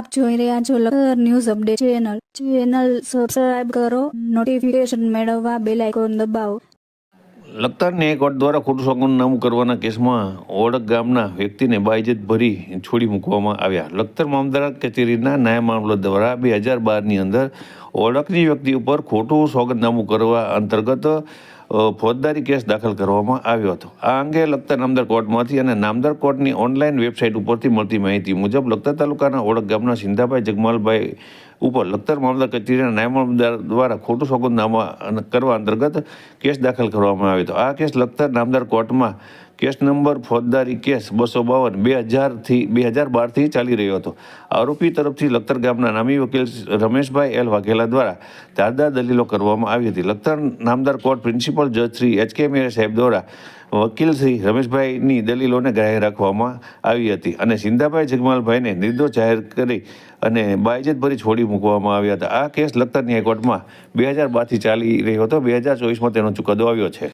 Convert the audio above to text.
આપ જોઈ રહ્યા છો Lakhtar news update channel subscribe કરો, નોટિફિકેશન મેળવવા બેલ આઇકોન દબાવો. લખતર ન્યાય કોર્ટ દ્વારા ખોટું સોગંદનામું કરવાના કેસમાં ઓળખ ગામના વ્યક્તિને બાઇજત ભરી છોડી મૂકવામાં આવ્યા. લખતર મામલતદાર કચેરીના નાયબ મામલતદાર દ્વારા 2012ની અંદર ઓળખની વ્યક્તિ ઉપર ખોટું સોગંદનામું કરવા અંતર્ગત ફોજદારી કેસ દાખલ કરવામાં આવ્યો હતો. આ અંગે લખતર નામદાર કોર્ટમાંથી અને નામદાર કોર્ટની ઓનલાઈન વેબસાઇટ ઉપરથી મળતી માહિતી મુજબ લખતર તાલુકાના ઓળખ ગામના સિંધાભાઈ જગમાલભાઈ ઉપર લખતર મામલતદાર કચેરીના નાયબ મામલતદાર દ્વારા ખોટું સોગંદનામા કરવા અંતર્ગત કેસ દાખલ કરવામાં આવ્યો હતો. આ કેસ લખતર નામદાર કોર્ટમાં કેસ નંબર ફોજદારી કેસ 252/2000થી 2012થી ચાલી રહ્યો હતો. આરોપી તરફથી લખતર ગામના નામી વકીલ રમેશભાઈ એલ વાઘેલા દ્વારા ધારદાર દલીલો કરવામાં આવી હતી. લખતર નામદાર કોર્ટ પ્રિન્સિપલ જજ શ્રી HK મેરે સાહેબ દ્વારા વકીલ શ્રી રમેશભાઈની દલીલોને ગ્રાહ્ય રાખવામાં આવી હતી અને સિંધાભાઈ જગમાલભાઈને નિર્દોષ જાહેર કરી અને બાઇજત ભરી છોડી મૂકવામાં આવ્યા હતા. આ કેસ લખતર ન્યાય કોર્ટમાં 2012થી ચાલી રહ્યો હતો. 2024માં તેનો ચુકાદો આવ્યો છે.